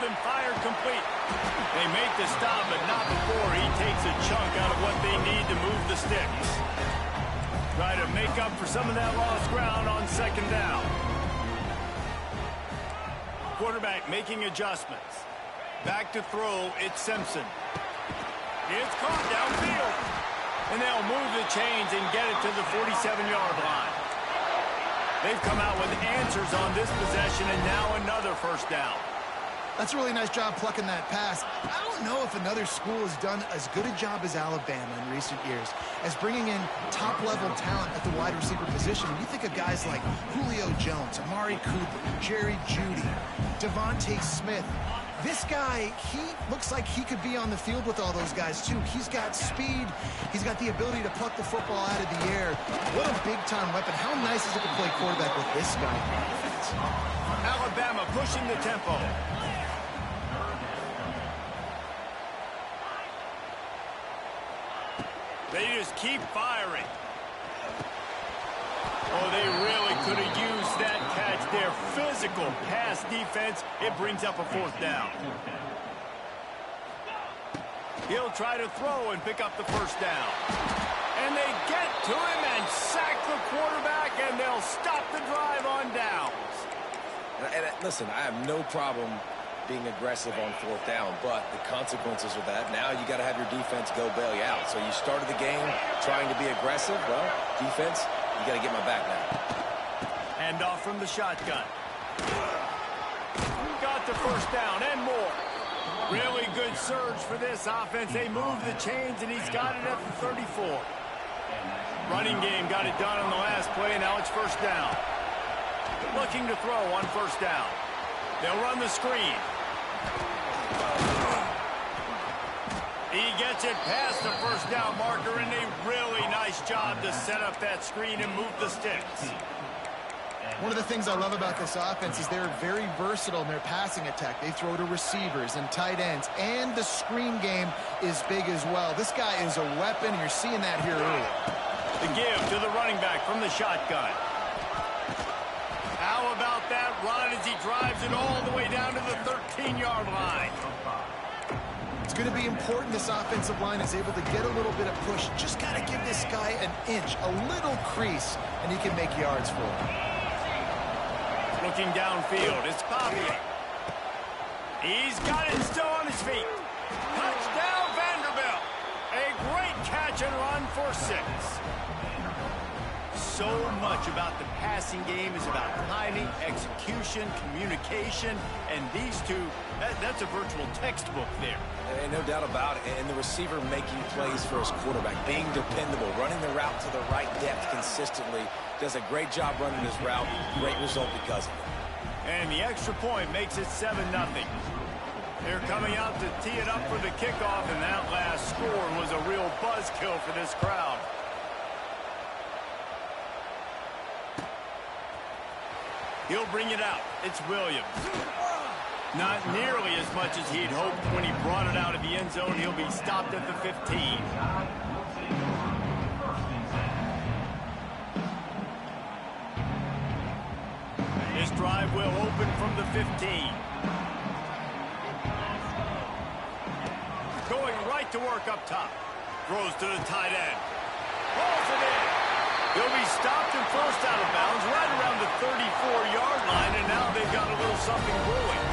and fired complete. They make the stop, but not before he takes a chunk out of what they need to move the sticks. Try to make up for some of that lost ground on second down. Quarterback making adjustments. Back to throw, it's Simpson. It's caught downfield. And they'll move the chains and get it to the 47-yard line. They've come out with answers on this possession, and now another first down. That's a really nice job plucking that pass. I don't know if another school has done as good a job as Alabama in recent years as bringing in top-level talent at the wide receiver position. You think of guys like Julio Jones, Amari Cooper, Jerry Jeudy, Devontae Smith. This guy, he looks like he could be on the field with all those guys, too. He's got speed. He's got the ability to pluck the football out of the air. What a big-time weapon. How nice is it to play quarterback with this guy on offense? Alabama pushing the tempo. They just keep firing. Oh, they really could have used that catch there. Physical pass defense. It brings up a fourth down. He'll try to throw and pick up the first down. And they get to him and sack the quarterback, and they'll stop the drive on downs. And listen, I have no problem being aggressive on fourth down, but the consequences of that, now you got to have your defense go bail you out. So you started the game trying to be aggressive. Well, defense, you got to get my back now. Hand off from the shotgun. Got the first down and more. Really good surge for this offense. They move the chains, and he's got it at the 34. Running game got it done on the last play, and now it's first down. Looking to throw on first down. They'll run the screen. He gets it past the first down marker, and a really nice job to set up that screen and move the sticks. One of the things I love about this offense is they're very versatile in their passing attack. They throw to receivers and tight ends, and the screen game is big as well. This guy is a weapon, and you're seeing that here early. The give to the running back from the shotgun. How about that run as he drives it all the way down to the 13-yard line? It's going to be important this offensive line is able to get a little bit of push. Just got to give this guy an inch, a little crease, and he can make yards for him. Looking downfield, it's Poppy. He's got it still on his feet. Touchdown, Vanderbilt. A great catch and run for 6. So much about the passing game is about timing, execution, communication, and these two, that's a virtual textbook there. And no doubt about it. And the receiver making plays for his quarterback, being dependable, running the route to the right depth consistently, does a great job running his route. Great result because of it. And the extra point makes it 7-0. They're coming out to tee it up for the kickoff, and that last score was a real buzzkill for this crowd. He'll bring it out. It's Williams. Not nearly as much as he'd hoped when he brought it out of the end zone. He'll be stopped at the 15. This drive will open from the 15. Going right to work up top. Throws to the tight end. Pulls it in. He'll be stopped and forced out of bounds right around the 34-yard line, and now they've got a little something brewing.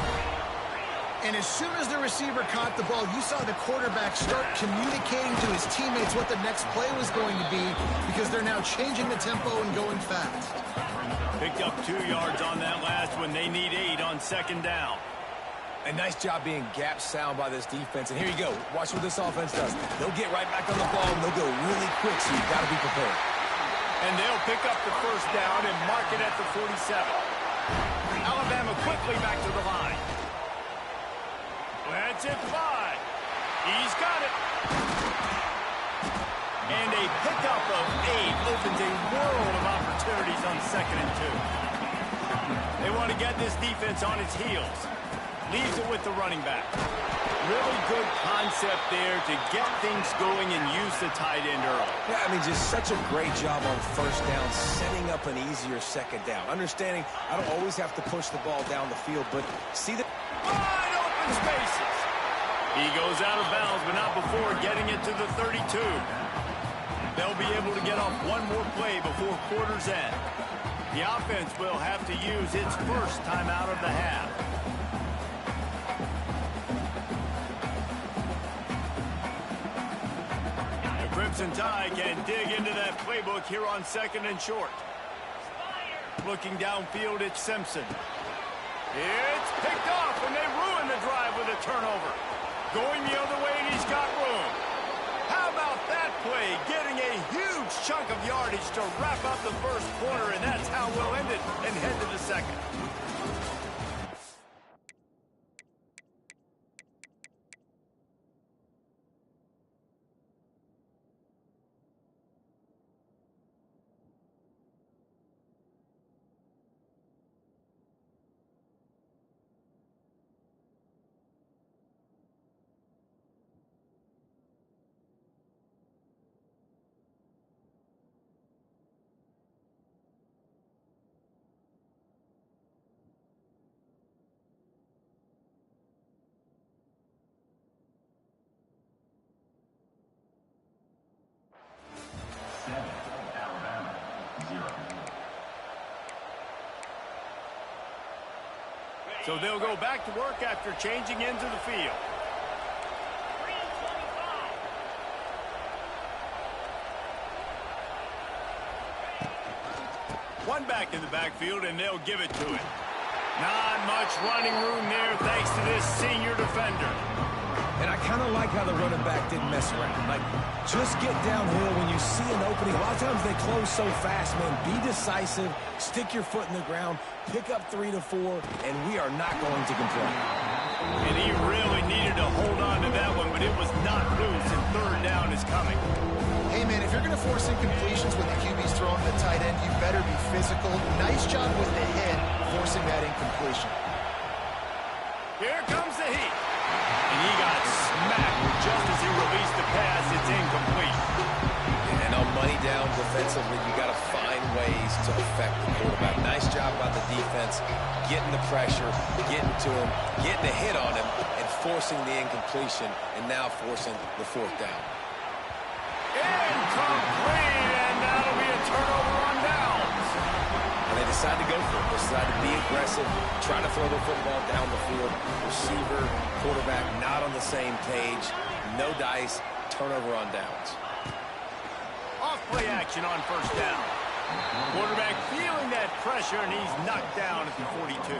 And as soon as the receiver caught the ball, you saw the quarterback start communicating to his teammates what the next play was going to be because they're now changing the tempo and going fast. Picked up 2 yards on that last one. They need 8 on second down. A nice job being gap sound by this defense. And here you go. Watch what this offense does. They'll get right back on the ball, and they'll go really quick, so you've got to be prepared. And they'll pick up the first down and mark it at the 47. Alabama quickly back to the line. That's it by. He's got it. And a pickup of 8 opens a world of opportunities on 2nd and 2. They want to get this defense on its heels. Leaves it with the running back. Really good concept there to get things going and use the tight end early. Yeah, I mean, just such a great job on first down, setting up an easier second down. Understanding I don't always have to push the ball down the field, but see the... Wide open clearing spaces. He goes out of bounds, but not before getting it to the 32. They'll be able to get off one more play before quarter's end. The offense will have to use its first timeout of the half. The Crimson Tide can dig into that playbook here on 2nd and short. Looking downfield, it's Simpson. It's picked off, and they ruin the drive with a turnover. Going the other way, and he's got room. How about that play? Getting a huge chunk of yardage to wrap up the first quarter, and that's how we'll end it and head to the second. So they'll go back to work after changing into the field. One back in the backfield, and they'll give it to him. Not much running room there thanks to this senior defender. And I kind of like how the running back didn't mess around. Like, just get downhill when you see an opening. A lot of times they close so fast, man. Be decisive, stick your foot in the ground, pick up 3 to 4, and we are not going to complain. And he really needed to hold on to that one, but it was not loose, and 3rd down is coming. Hey, man, if you're going to force incompletions when the QB's throwing the tight end, you better be physical. Nice job with the hit, forcing that incompletion. Here comes the heat. And he got smacked just as he released the pass. It's incomplete. And on money down defensively, you got to find ways to affect the quarterback. Nice job by the defense, getting the pressure, getting to him, getting a hit on him, and forcing the incompletion, and now forcing the 4th down. Incomplete, and that'll be a turnover on downs. And they decide to go for it. They decide to be aggressive, try to throw the football down the field. Receiver, quarterback not on the same page. No dice, turnover on downs. Off play action on 1st down. Quarterback feeling that pressure, and he's knocked down at the 42.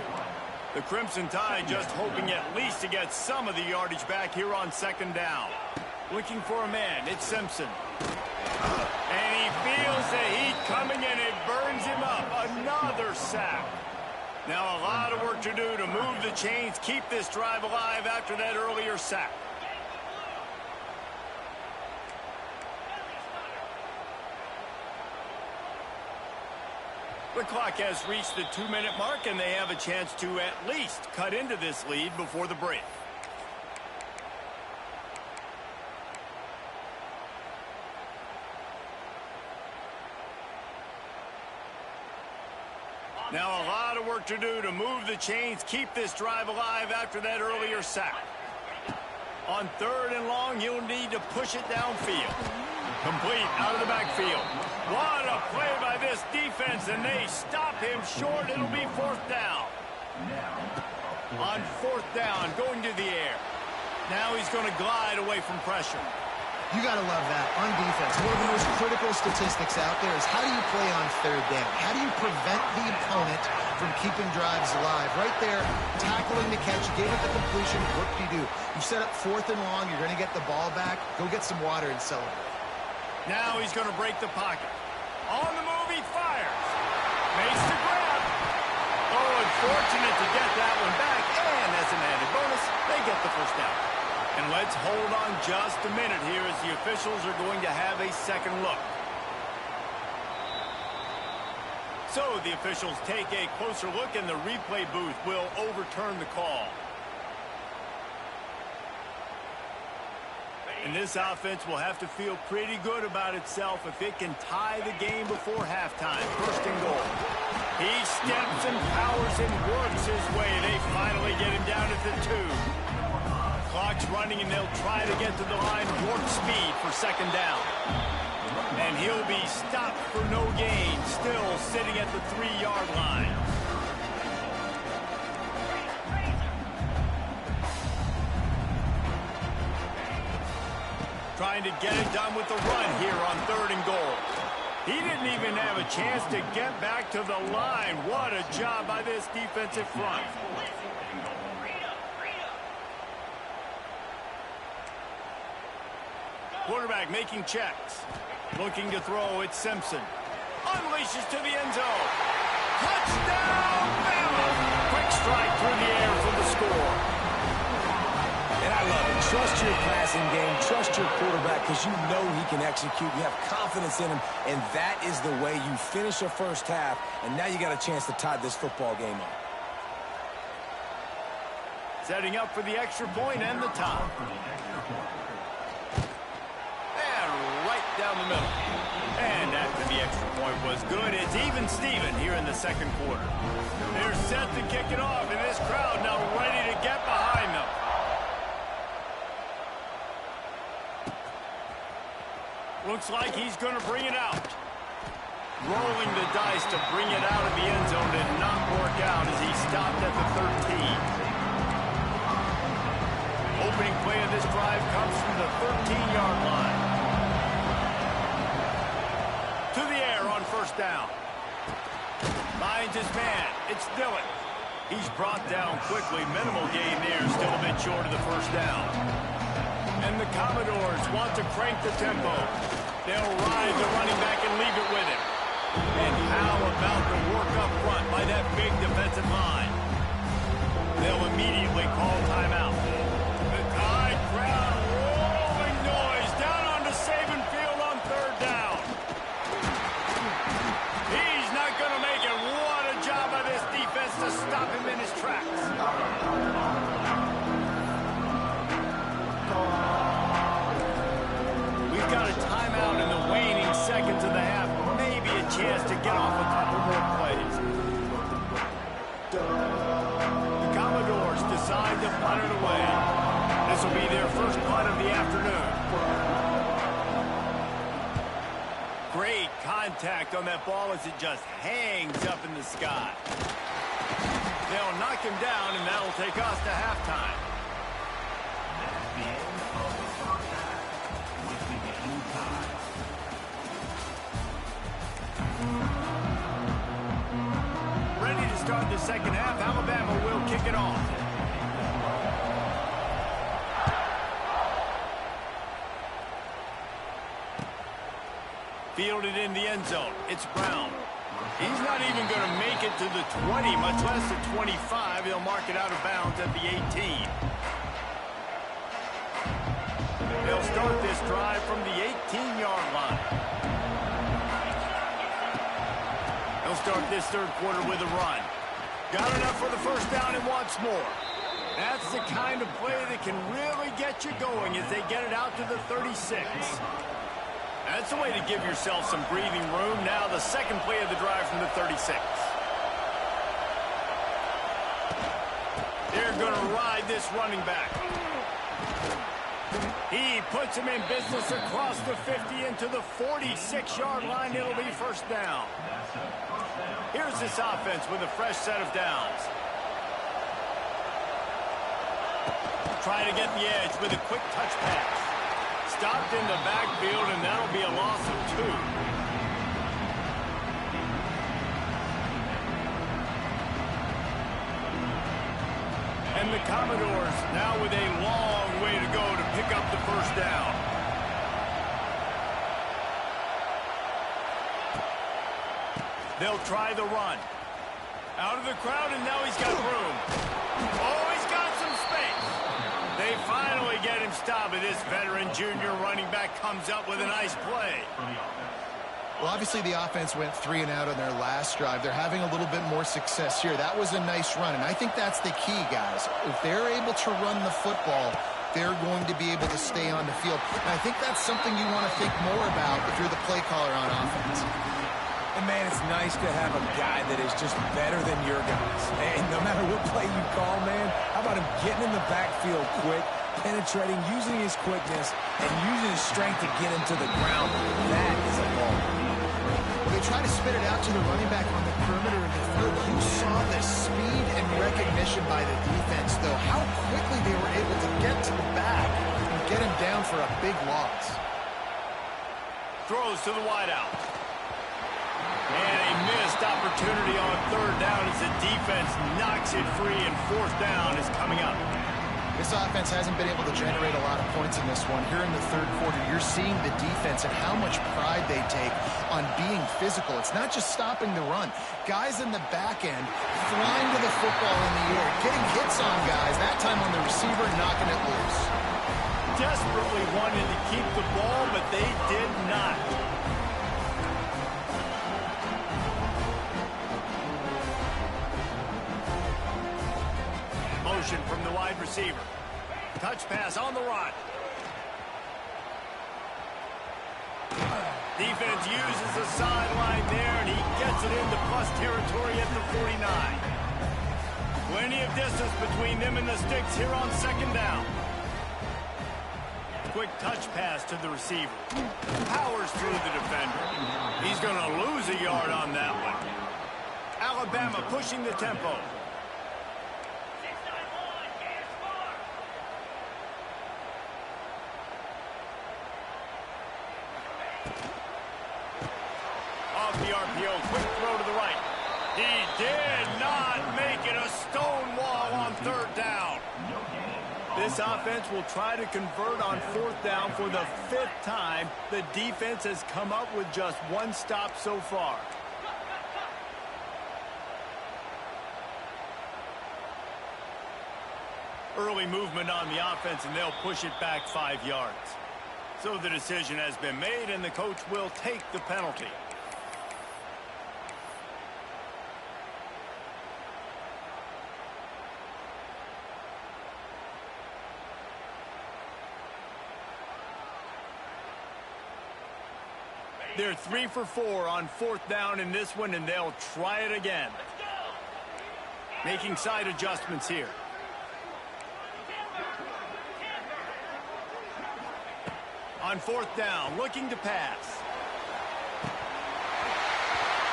The Crimson Tide just hoping at least to get some of the yardage back here on 2nd down. Looking for a man, it's Simpson. And he feels the heat coming, and it burns him up. Another sack. Now a lot of work to do to move the chains, keep this drive alive after that earlier sack. The clock has reached the 2-minute mark, and they have a chance to at least cut into this lead before the break. Now a lot of work to do to move the chains, keep this drive alive after that earlier sack. On 3rd and long, he'll need to push it downfield. Complete out of the backfield. What a play by this defense, and they stop him short. It'll be 4th down. On 4th down, going to the air. Now he's going to glide away from pressure. You got to love that on defense. One of the most critical statistics out there is how do you play on 3rd down? How do you prevent the opponent from keeping drives alive? Right there, tackling the catch, gave it the completion. What do you do? You set up 4th and long. You're going to get the ball back. Go get some water and celebrate. Now he's going to break the pocket. On the move, he fires. Makes the grab. Oh, unfortunate to get that one back. And as an added bonus, they get the 1st down. And let's hold on just a minute here as the officials are going to have a second look. So the officials take a closer look, and the replay booth will overturn the call. And this offense will have to feel pretty good about itself if it can tie the game before halftime. 1st and goal. He steps and powers and works his way. They finally get him down at the 2. Clock's running, and they'll try to get to the line warp speed for second down. And he'll be stopped for no gain, still sitting at the 3-yard line. Trying to get it done with the run here on 3rd and goal. He didn't even have a chance to get back to the line. What a job by this defensive front. Quarterback making checks. Looking to throw, it's Simpson. Unleashes to the end zone. Touchdown, Bama! Quick strike through the air for the score. And I love it. Trust your passing game. Trust your quarterback because you know he can execute. You have confidence in him, and that is the way you finish a first half, and now you got a chance to tie this football game up. Setting up for the extra point and the tie. And right down the middle. And after the extra point was good, it's even Steven here in the second quarter. They're set to kick it off, and this crowd now ready to get behind them. Looks like he's going to bring it out. Rolling the dice to bring it out of the end zone did not work out as he stopped at the 13. Opening play of this drive comes from the 13-yard line. To the air on first down. Finds his man. It's Dillon. He's brought down quickly. Minimal gain there. Still a bit short of the first down. And the Commodores want to crank the tempo. They'll ride the running back and leave it with him. And how about the work up front by that big defensive line? They'll immediately call timeout. The Tide crowd rolling noise down onto Saban Field on 3rd down. He's not going to make it. What a job by this defense to stop him in his tracks. We've got a timeout in the waning seconds of the half. Maybe a chance to get off a couple more plays. The Commodores decide to punt it away. This will be their first punt of the afternoon. Great contact on that ball as it just hangs up in the sky. They'll knock him down, and that'll take us to halftime. Ready to start the second half. Alabama will kick it off. Fielded in the end zone. It's Brown. He's not even going to make it to the 20, much less the 25. He'll mark it out of bounds at the 18. They'll start this drive from the 18-yard line. They'll start this third quarter with a run. Got enough for the first down and wants more. That's the kind of play that can really get you going as they get it out to the 36. That's the way to give yourself some breathing room. Now the second play of the drive from the 36. They're going to ride this running back. He puts him in business across the 50 into the 46-yard line. It'll be first down. Here's this offense with a fresh set of downs. Trying to get the edge with a quick touch pass. Stopped in the backfield, and that'll be a loss of 2. And the Commodores now with a long way to go to pick up the first down. They'll try the run. Out of the crowd, and now he's got room. Oh, he's got some space. They finally get him stopped, and this veteran junior running back comes up with a nice play. Well, obviously the offense went 3 and out on their last drive. They're having a little bit more success here. That was a nice run, and I think that's the key, guys. If they're able to run the football, they're going to be able to stay on the field. And I think that's something you want to think more about if you're the play caller on offense. And, man, it's nice to have a guy that is just better than your guys. And no matter what play you call, man, how about him getting in the backfield quick, penetrating, using his quickness, and using his strength to get into the ground. That is a ball. Well, they try to spit it out to the running back on the perimeter of the field. You saw the speed and recognition by the defense, though. How quickly they were able to get to the back and get him down for a big loss. Throws to the wideout. And a missed opportunity on third down as the defense knocks it free, and fourth down is coming up. This offense hasn't been able to generate a lot of points in this one. Here in the third quarter, you're seeing the defense and how much pride they take on being physical. It's not just stopping the run. Guys in the back end flying to the football in the air, getting hits on guys, that time on the receiver, knocking it loose. Desperately wanted to keep the ball, but they did not. Motion from the wide receiver. Touch pass on the run. Defense uses the sideline there, and he gets it into plus territory at the 49. Plenty of distance between them and the sticks here on second down. Quick touch pass to the receiver. Powers through the defender. He's going to lose a yard on that one. Alabama pushing the tempo. Off the RPO, quick throw to the right. He did not make it a stone wall on third down. This offense will try to convert on fourth down for the fifth time. The defense has come up with just one stop so far. Early movement on the offense, and they'll push it back 5 yards. So the decision has been made, and the coach will take the penalty. They're 3 for 4 on fourth down in this one, and they'll try it again. Making side adjustments here. On fourth down, looking to pass.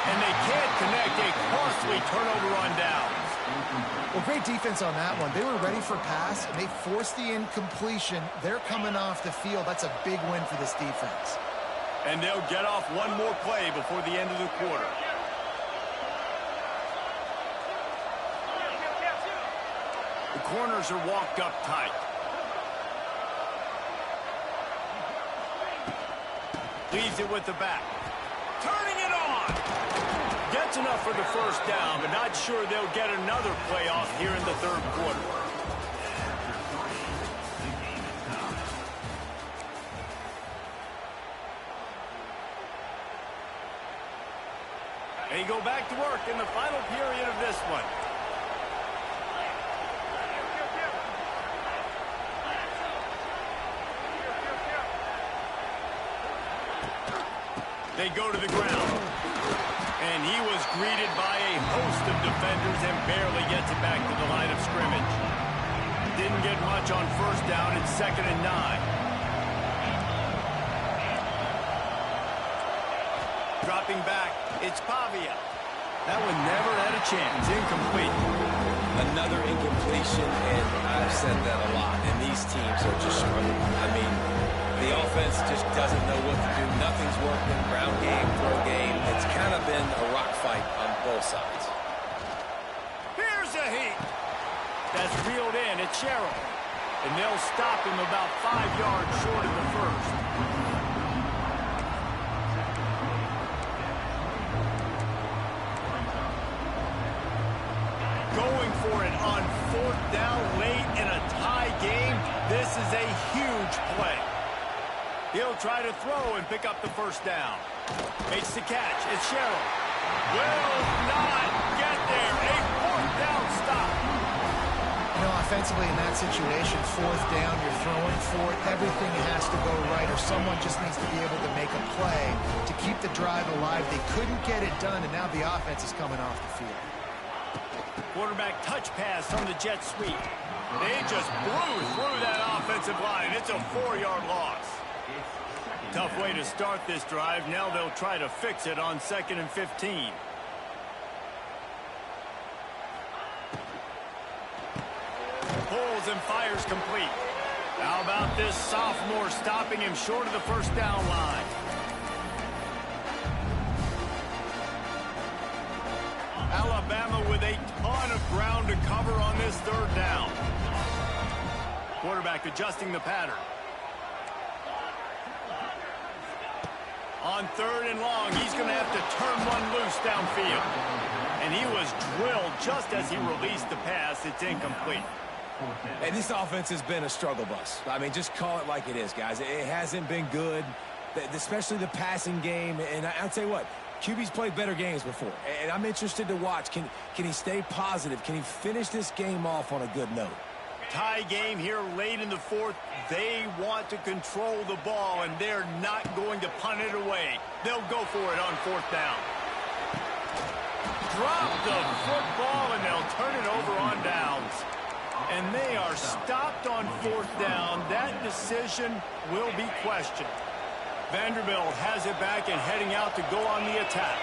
And they can't connect, a costly turnover on downs. Well, great defense on that one. They were ready for pass, and they forced the incompletion. They're coming off the field. That's a big win for this defense. And they'll get off one more play before the end of the quarter. The corners are walked up tight. Leaves it with the back. Turning it on. Gets enough for the first down, but not sure they'll get another play off here in the third quarter. They go back to work in the final period of this one. They go to the ground. And he was greeted by a host of defenders and barely gets it back to the line of scrimmage. Didn't get much on first down. It's 2nd and 9. Dropping back, it's Pavia. That one never had a chance. Incomplete. Another incompletion, and I've said that a lot, and these teams are just struggling. I mean, the offense just doesn't know what to do. Nothing's working. Ground game, throw game. It's kind of been a rock fight on both sides. Here's a heat. That's reeled in. It's Sherrill. And they'll stop him about 5 yards short of the first. Going for it on fourth down late in a tie game. This is a huge play. He'll try to throw and pick up the first down. Makes the catch. It's Sherrill. Will not get there. A fourth down stop. You know, offensively in that situation, fourth down, you're throwing for it. Everything has to go right, or someone just needs to be able to make a play to keep the drive alive. They couldn't get it done, and now the offense is coming off the field. Quarterback touch pass on the jet sweep. They just blew through that offensive line. It's a 4-yard loss. Tough way to start this drive. Now they'll try to fix it on 2nd and 15. Pulls and fires complete. How about this sophomore stopping him short of the first down line? Alabama with a ton of ground to cover on this 3rd down. Quarterback adjusting the pattern. On 3rd and long, he's going to have to turn one loose downfield. And he was drilled just as he released the pass. It's incomplete. And this offense has been a struggle bus. I mean, just call it like it is, guys. It hasn't been good, especially the passing game. And I'll tell you what, QB's played better games before. And I'm interested to watch. Can he stay positive? Can he finish this game off on a good note? Tie game here late in the 4th. They want to control the ball, and they're not going to punt it away. They'll go for it on 4th down. Drop the football, and they'll turn it over on downs. And they are stopped on 4th down. That decision will be questioned. Vanderbilt has it back and heading out to go on the attack.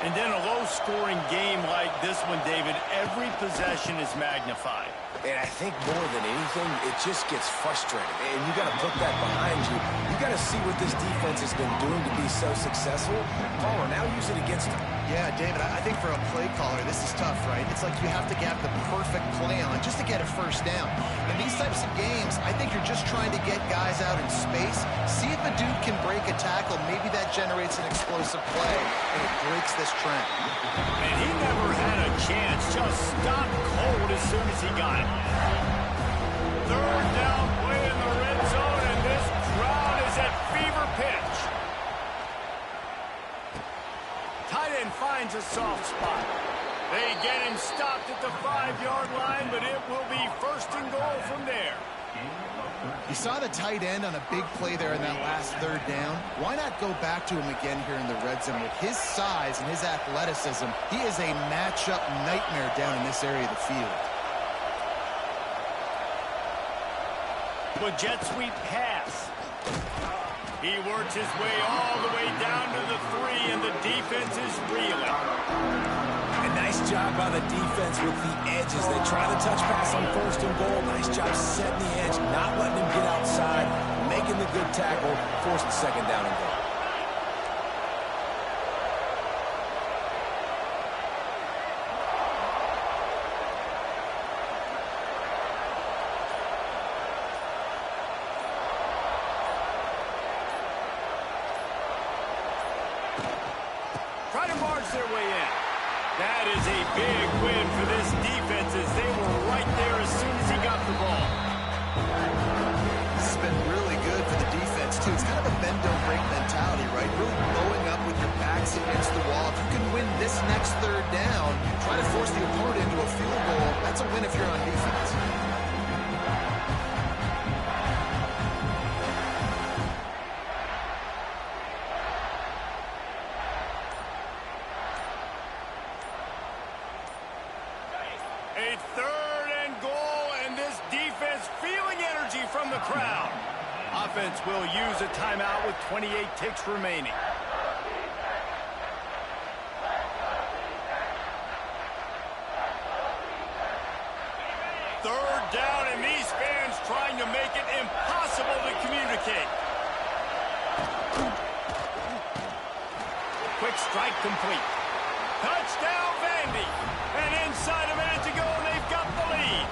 And then a low-scoring game like this one, David, every possession is magnified. And I think more than anything, it just gets frustrating. And you got to put that behind you. You got to see what this defense has been doing to be so successful. Palmer, now use it against them. Yeah, David, I think for a play caller, this is tough, right? It's like you have to get the perfect play on just to get a first down. In these types of games, I think you're just trying to get guys out in space, see if a dude can break a tackle. Maybe that generates an explosive play, and it breaks this trend. And he never had a chance. Just stopped cold as soon as he got it. 3rd down play in the red zone, and this crowd is at fever pitch. Tight end finds a soft spot. They get him stopped at the 5-yard line, but it will be 1st and goal from there. You saw the tight end on a big play there in that last 3rd down. Why not go back to him again here in the red zone? With his size and his athleticism, he is a matchup nightmare down in this area of the field. With jet sweep pass. He works his way all the way down to the 3, and the defense is reeling. A nice job by the defense with the edges. They try the touch pass on 1st and goal. Nice job setting the edge, not letting him get outside, making the good tackle, forcing 2nd down and goal. Try to march their way in. That is a big win for this defense as they were right there as soon as he got the ball. This has been really good for the defense, too. It's kind of a bend-don't-break mentality, right? Really blowing up with your backs against the wall. If you can win this next 3rd down, try to force the opponent into a field goal, that's a win if you're on defense. A 3rd and goal, and this defense feeling energy from the crowd. Offense will use a timeout with 28 ticks remaining. Third down, and these fans trying to make it impossible to communicate. Quick strike complete. Touchdown, Vandy. And inside a minute to go, and they've got the lead.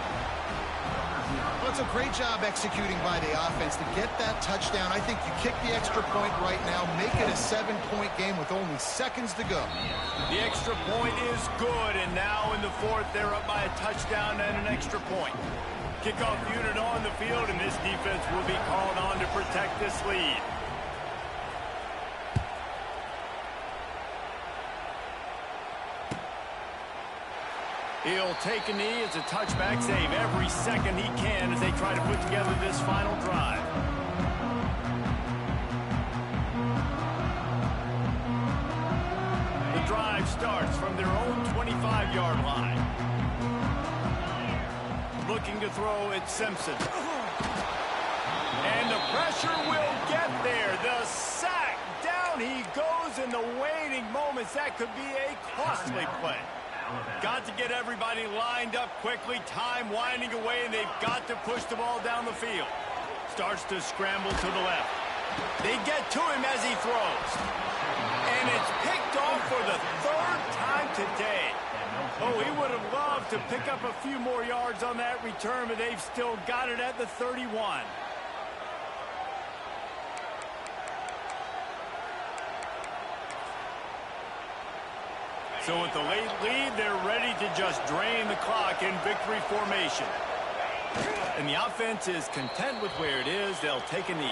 Well, it's a great job executing by the offense to get that touchdown. I think you kick the extra point right now, make it a 7-point game with only seconds to go. The extra point is good, and now in the 4th, they're up by a touchdown and an extra point. Kickoff unit on the field, and this defense will be called on to protect this lead. He'll take a knee. It's a touchback save every second he can as they try to put together this final drive. The drive starts from their own 25-yard line. looking to throw. It's Simpson. And the pressure will get there. The sack. Down he goes in the waiting moments. That could be a costly play. Got to get everybody lined up quickly. Time winding away, and they've got to push the ball down the field. Starts to scramble to the left. They get to him as he throws. And it's picked off for the third time today. Oh, he would have loved to pick up a few more yards on that return, but they've still got it at the 31. So with the late lead, they're ready to just drain the clock in victory formation. And the offense is content with where it is. They'll take a knee.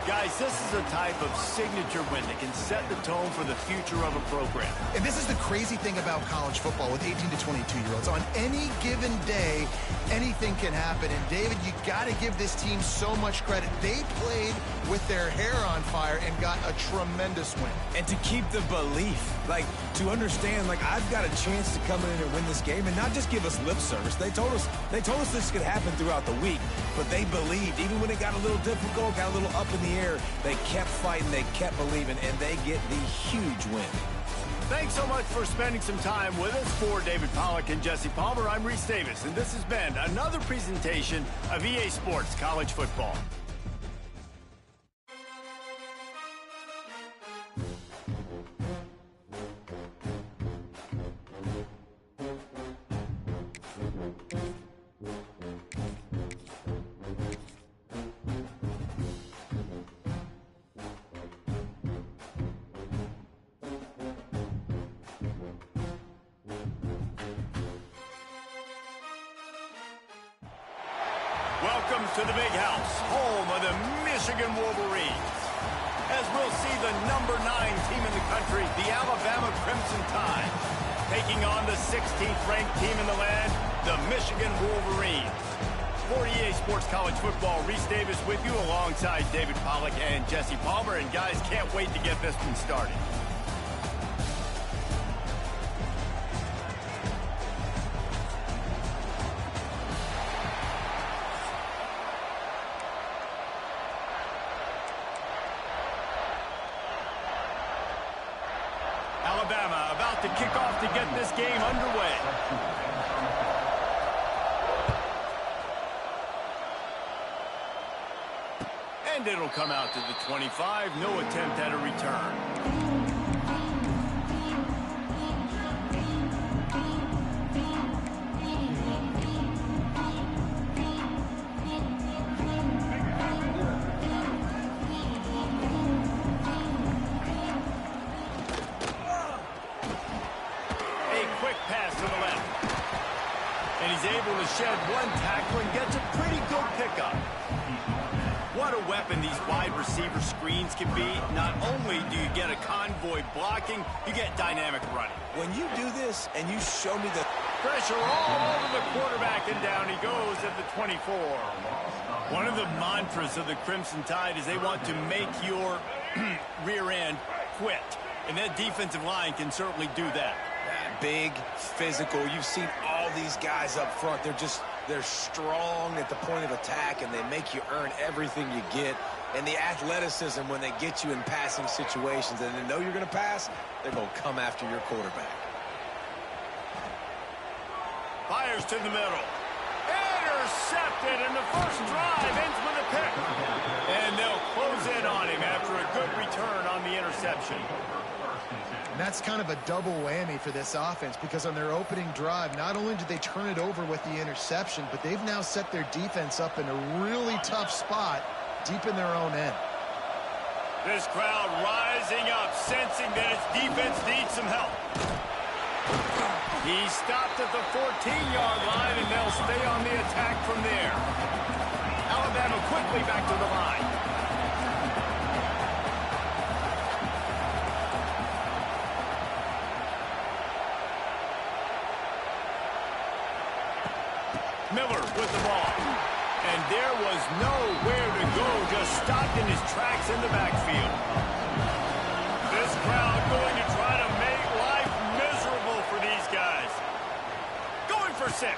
Guys, this is a type of signature win that can set the tone for the future of a program. And this is the crazy thing about college football with 18 to 22-year-olds. On any given day, anything can happen. And, David, you got to give this team so much credit. They played with their hair on fire and got a tremendous win. And to keep the belief, like, to understand, like, I've got a chance to come in and win this game and not just give us lip service. They told us this could happen throughout the week, but they believed. Even when it got a little difficult, got a little up in the air, they kept fighting, they kept believing, and they get the huge win. Thanks so much for spending some time with us. For David Pollack and Jesse Palmer, I'm Reese Davis, and this has been another presentation of EA Sports College Football. Welcome to the Big House, home of the Michigan Wolverines. As we'll see the number 9 team in the country, the Alabama Crimson Tide, taking on the 16th ranked team in the land, the Michigan Wolverines. For EA Sports College Football, Reese Davis with you alongside David Pollack and Jesse Palmer. And guys, can't wait to get this one started. Alabama about to kick off to get this game underway. And it'll come out to the 25. No attempt at a return. Able to shed one tackle and gets a pretty good pickup. What a weapon these wide receiver screens can be. Not only do you get a convoy blocking, you get dynamic running. When you do this and you show me the pressure all over the quarterback, and down he goes at the 24. One of the mantras of the Crimson Tide is they want to make your rear end quit. And that defensive line can certainly do that. Big, physical. You've seen all these guys up front. They're strong at the point of attack, and they make you earn everything you get. And the athleticism when they get you in passing situations and they know you're going to pass, they're going to come after your quarterback. Fires to the middle. Intercepted, and the first drive ends with a pick. And they'll close in on him after a good return on the interception. And that's kind of a double whammy for this offense, because on their opening drive, not only did they turn it over with the interception, but they've now set their defense up in a really tough spot deep in their own end. This crowd rising up, sensing that its defense needs some help. He stopped at the 14-yard line, and they'll stay on the attack from there. Alabama quickly back to the line. Miller with the ball. And there was nowhere to go, just stopped in his tracks in the backfield. This crowd going to try to make life miserable for these guys. Going for 6.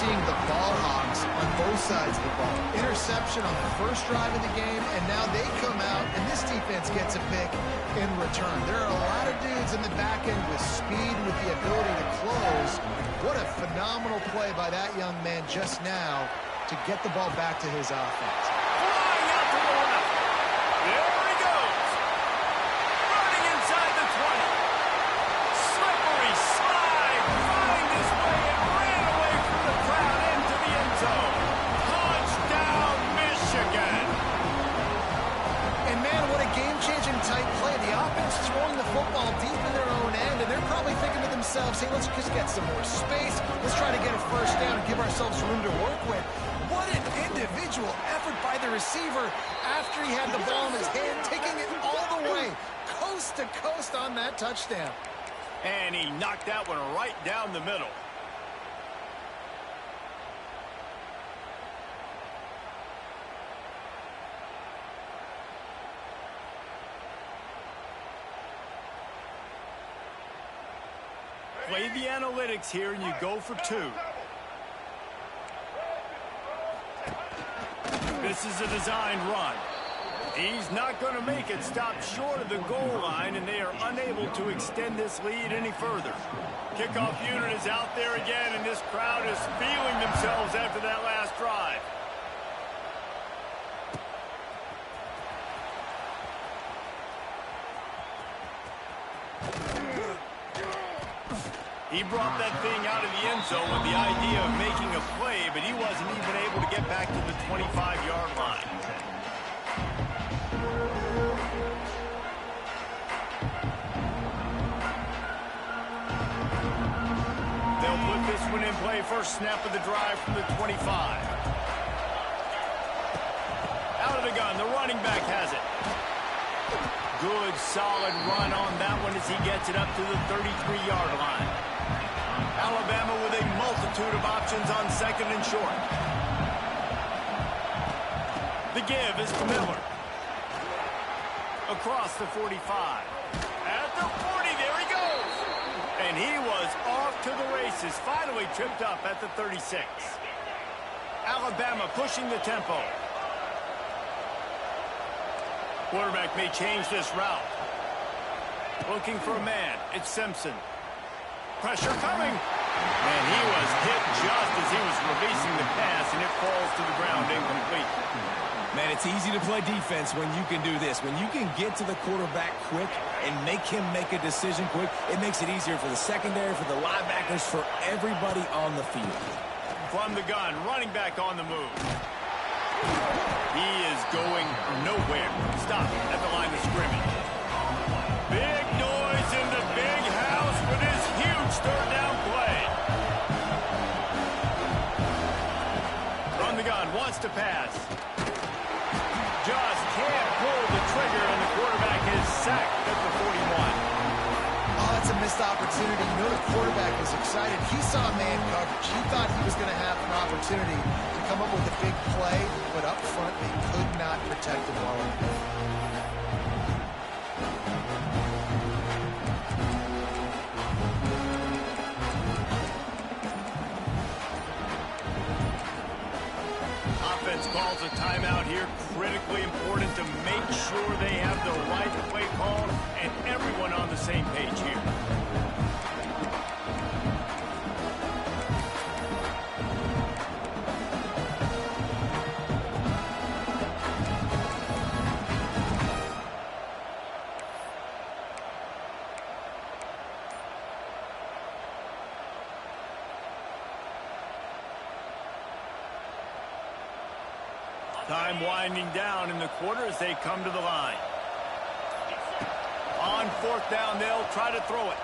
seeing the ball hogs on both sides of the ball. Interception on the first drive of the game, and now they come out, and this defense gets a pick in return. There are a lot of dudes in the back end with speed, with the ability to close. What a phenomenal play by that young man just now to get the ball back to his offense. Flying out to the left. There he goes. Running inside the 20. Slippery slide. Find his way and ran away from the crowd into the end zone. Touchdown, Michigan. And man, what a game-changing tight play. The offense throwing the football deep in their own end, and they're probably thinking to themselves, hey, let's just get some more space. Let's try to get a first down and give ourselves room to work with. What an individual effort by the receiver after he had the ball in his hand, taking it all the way, coast to coast on that touchdown. And he knocked that one right down the middle. Play the analytics here, and you go for two. This is a designed run. He's not going to make it. Stop short of the goal line, and they are unable to extend this lead any further. Kickoff unit is out there again, and this crowd is feeling themselves after that last drive. He brought that thing out of the end zone with the idea of making a play, but he wasn't even able to get back to the 25-yard line. They'll put this one in play. First snap of the drive from the 25. Out of the gun, the running back has it. Good, solid run on that one as he gets it up to the 33-yard line. Alabama with a multitude of options on second and short. The give is to Miller. Across the 45. At the 40, there he goes. And he was off to the races, finally tripped up at the 36. Alabama pushing the tempo. Quarterback may change this route. Looking for a man. It's Simpson. Pressure coming. And he was hit just as he was releasing the pass, and it falls to the ground incomplete. Man, it's easy to play defense when you can do this. When you can get to the quarterback quick and make him make a decision quick, it makes it easier for the secondary, for the linebackers, for everybody on the field. From the gun, running back on the move. He is going nowhere. Stop at the line of scrimmage. Big noise in the big house for this huge third down play. From the gun, wants to pass. Just can't pull the trigger, and the quarterback is sacked at the 41. Oh, that's a missed opportunity. You know the quarterback was excited. He saw man coverage. He thought he was going to have an opportunity to come up with a big play, but up front they could not protect him well enough. Offense calls a timeout here. Critically important to make sure they have the right play call and everyone on the same page here. Time winding down in the quarter as they come to the line. On fourth down, they'll try to throw it.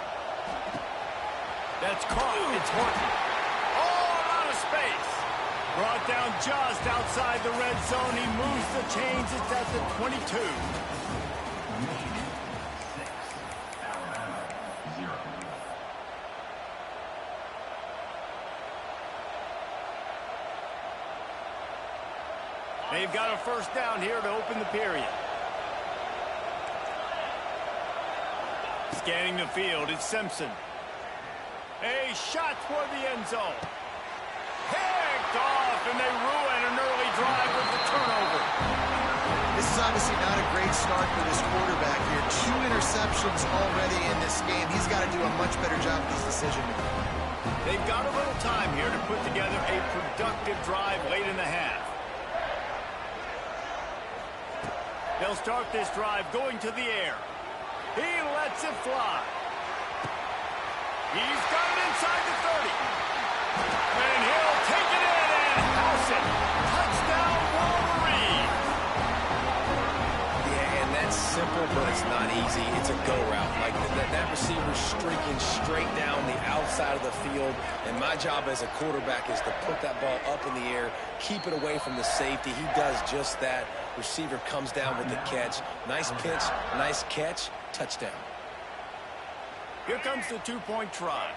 That's caught. It's Horton. All out of space. Brought down just outside the red zone. He moves the chains. It's at the 22. They've got a first down here to open the period. Scanning the field, it's Simpson. A shot toward the end zone. Hey! is obviously not a great start for this quarterback here. 2 interceptions already in this game. He's got to do a much better job with his decision-making. They've got a little time here to put together a productive drive late in the half. They'll start this drive going to the air. He lets it fly. He's got it inside the 30. And he'll take it in and house it. Touchdown, Wolverine. Yeah, and that's simple, but it's not easy. It's a go route. Like that receiver's streaking straight down the outside of the field, and my job as a quarterback is to put that ball up in the air, keep it away from the safety. He does just that. Receiver comes down with the catch. Nice pitch, nice catch, touchdown. Here comes the 2-point try.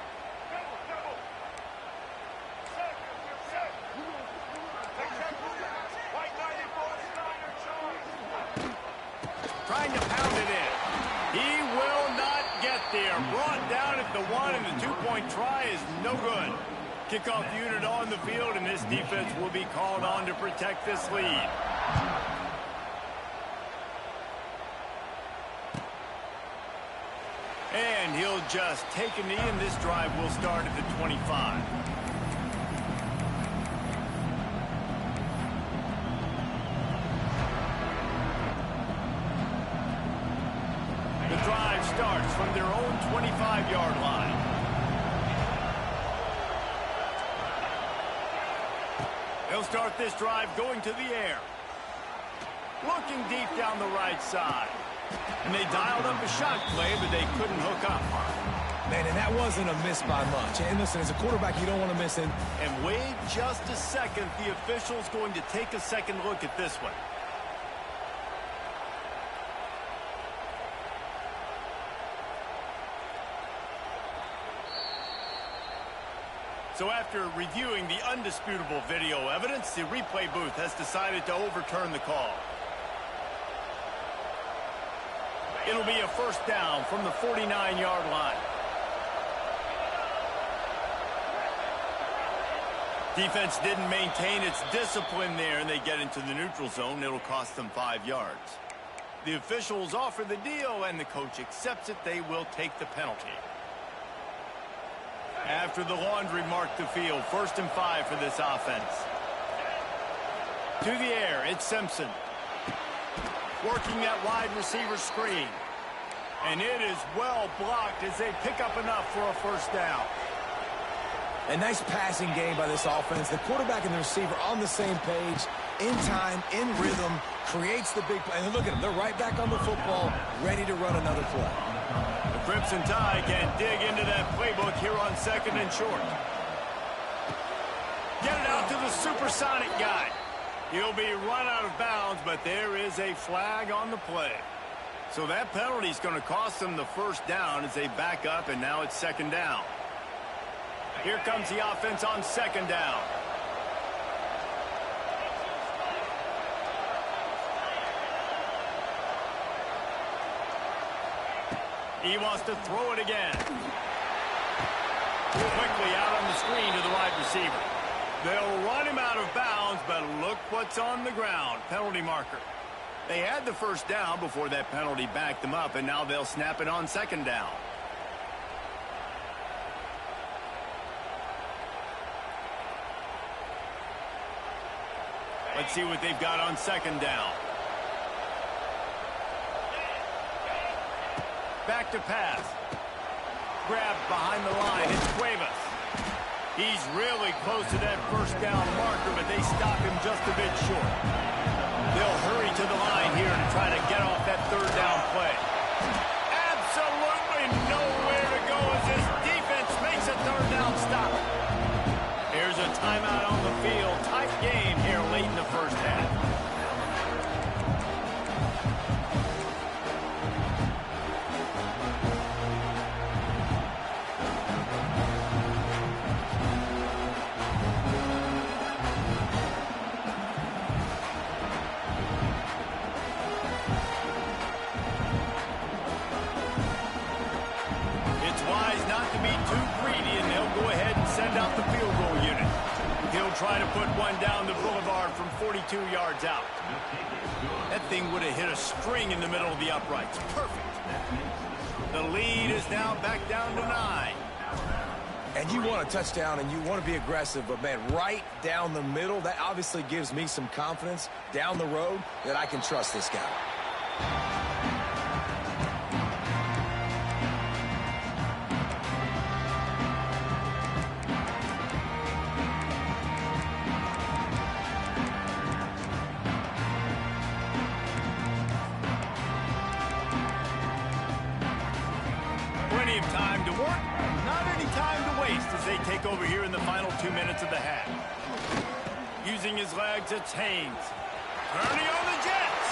Trying to pound it in. He will not get there. Brought down at the 1, and the 2-point try is no good. Kickoff unit on the field, and this defense will be called on to protect this lead. And he'll just take a knee, and this drive will start at the 25. The drive starts from their own 25-yard line. They'll start this drive going to the air. Looking deep down the right side. And they dialed up a shot play, but they couldn't hook up. Man, and that wasn't a miss by much. And listen, as a quarterback, you don't want to miss it. And wait just a second. The official's going to take a second look at this one. So after reviewing the undisputable video evidence, the replay booth has decided to overturn the call. It'll be a first down from the 49-yard line. Defense didn't maintain its discipline there, and they get into the neutral zone. It'll cost them 5 yards. The officials offer the deal, and the coach accepts it. They will take the penalty. After the laundry marked the field, 1st and 5 for this offense. To the air, it's Simpson. Working that wide receiver screen. And it is well blocked as they pick up enough for a first down. A nice passing game by this offense. The quarterback and the receiver on the same page, in time, in rhythm, creates the big play. And look at them. They're right back on the football, ready to run another play. The Crimson Tide can dig into that playbook here on 2nd and short. Get it out to the supersonic guy. He'll be run out of bounds, but there is a flag on the play. So that penalty is going to cost them the first down as they back up, and now it's 2nd down. Here comes the offense on 2nd down. He wants to throw it again. Quickly out on the screen to the wide receiver. They'll run him out of bounds, but look what's on the ground. Penalty marker. They had the first down before that penalty backed them up, and now they'll snap it on 2nd down. Let's see what they've got on 2nd down. Back to pass. Grabbed behind the line. It's Cuevas. He's really close to that first down marker, but they stop him just a bit short. They'll hurry to the line here to try to get off that 3rd down play. Absolutely nowhere to go as this defense makes a 3rd down stop. Here's a timeout on the field. Tight game here late in the first half. try to put one down the boulevard from 42 yards out. That thing would have hit a string in the middle of the uprights. Perfect. The lead is now back down to 9. And you want a touchdown and you want to be aggressive, but, man, right down the middle, that obviously gives me some confidence down the road that I can trust this guy. Plenty of time to work, not any time to waste as they take over here in the final 2 minutes of the half. Using his legs, it's Haynes. Turning on the Jets.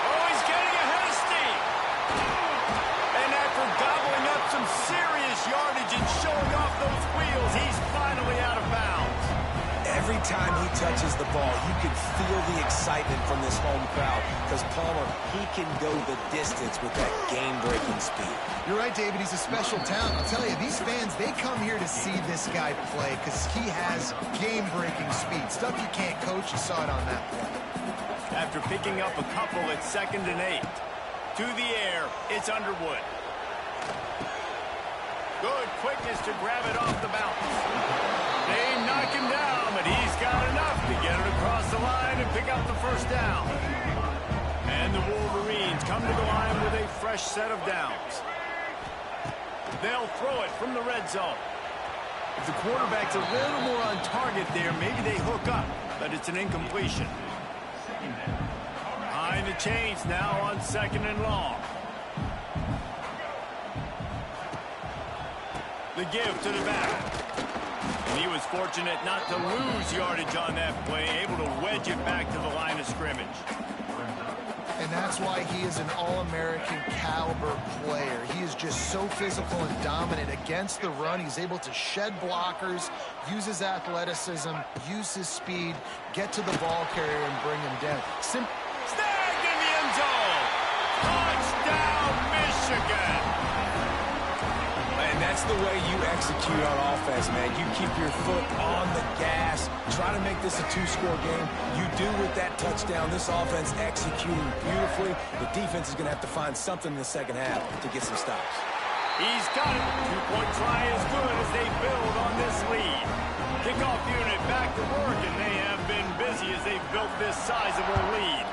Oh, he's getting ahead of steam. And after gobbling up some serious yardage and showing off those wheels, he's finally out of bounds. Every time he touches the ball, you can feel the excitement from this home crowd because Palmer, he can go the distance with that game-breaking speed. You're right, David. He's a special talent. I'll tell you, these fans, they come here to see this guy play because he has game-breaking speed. Stuff you can't coach. You saw it on that play. After picking up a couple at 2nd and 8. To the air, it's Underwood. Good quickness to grab it off the bounce. They knock him down, but he's got enough to get it across the line and pick up the first down. And the Wolverines come to the line with a fresh set of downs. They'll throw it from the red zone. If the quarterback's a little more on target there, maybe they hook up, but it's an incompletion. Behind the chains now on 2nd and long. The give to the back. And he was fortunate not to lose yardage on that play, able to wedge it back to the line of scrimmage. And that's why he is an All-American caliber player. He is just so physical and dominant against the run. He's able to shed blockers, use his athleticism, use his speed, get to the ball carrier and bring him down. Snagged in the end zone! Touchdown, Michigan! And that's the way you execute on offense, man. You keep your foot on the gas, try to make this a 2-score game. You do with that touchdown. This offense executing beautifully. The defense is going to have to find something in the second half to get some stops. He's got it. 2-point try is good as they build on this lead. Kickoff unit back to work, and they have been busy as they've built this sizable lead.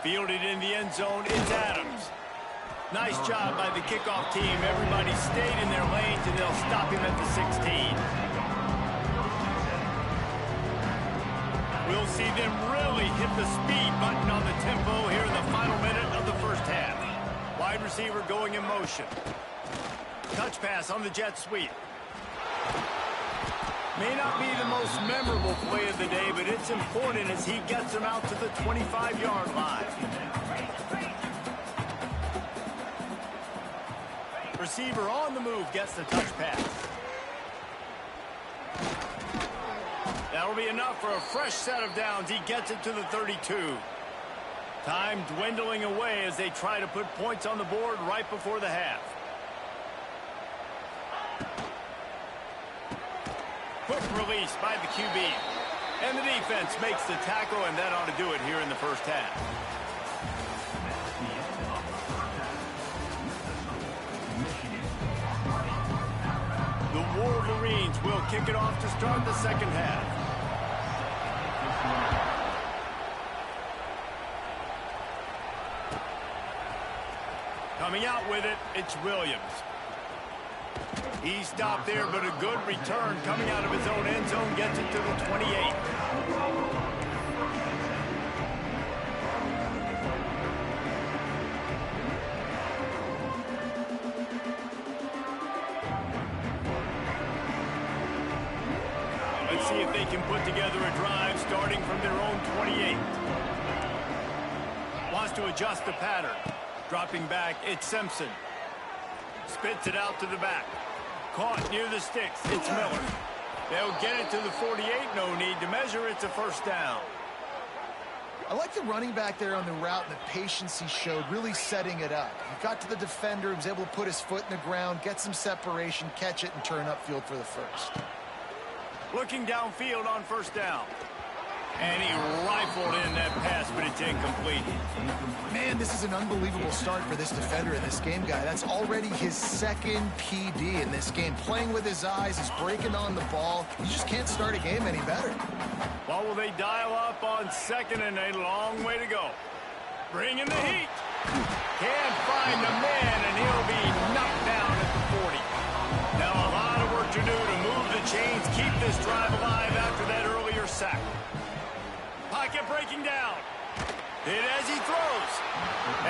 Fielded in the end zone, it's Adams. Nice job by the kickoff team. Everybody stayed in their lanes, and they'll stop him at the 16. We'll see them really hit the speed button on the tempo here in the final minute of the first half. Wide receiver going in motion. Touch pass on the jet sweep. May not be the most memorable play of the day, but it's important as he gets him out to the 25-yard line. Receiver on the move gets the touch pass. That'll be enough for a fresh set of downs. He gets it to the 32. Time dwindling away as they try to put points on the board right before the half. Quick release by the QB. And the defense makes the tackle, and that ought to do it here in the first half. The Wolverines will kick it off to start the second half. Coming out with it, it's Williams. He stopped there, but a good return coming out of his own end zone gets it to the 28. Let's see if they can put together a drive starting from their own 28. Wants to adjust the pattern. Dropping back, it's Simpson. Spits it out to the back. Caught near the sticks, it's Miller. They'll get it to the 48, no need to measure, it's a first down. I like the running back there on the route and the patience he showed, really setting it up. He got to the defender, he was able to put his foot in the ground, get some separation, catch it, and turn upfield for the first. Looking downfield on first down. And he rifled in that pass, but it's incomplete. Man, this is an unbelievable start for this defender in this game, guy. That's already his second PD in this game. Playing with his eyes, he's breaking on the ball. You just can't start a game any better. Well, will they dial up on second and a long way to go? Bringing the heat. Can't find the man, and he'll be knocked down at the 40. Now a lot of work to do to move the chains, keep this drive alive after that earlier sack. Pocket breaking down. Hit as he throws.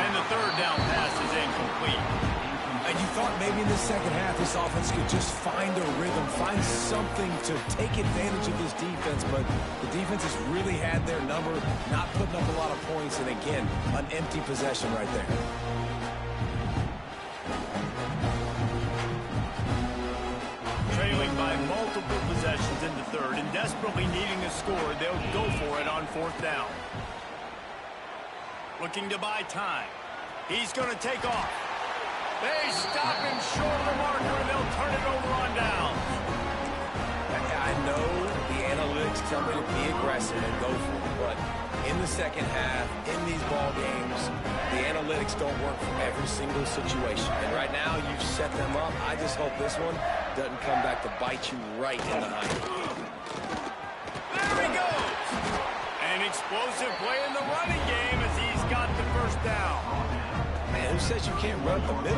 And the third down pass is incomplete. And you thought maybe in the second half this offense could just find a rhythm, find something to take advantage of this defense, but the defense has really had their number, not putting up a lot of points, and again, an empty possession right there. Trailing by multiple possessions in the third and desperately needing a score, they'll go for it on fourth down. Looking to buy time. He's going to take off. They stop him short of the marker, and they'll turn it over on down. I know the analytics tell me to be aggressive and go for it, but in the second half, in these ball games, the analytics don't work for every single situation. And right now, you've set them up. I just hope this one doesn't come back to bite you right in the hind. There he goes. An explosive play in the running game as he's got the first down. Man, who says you can't run the middle?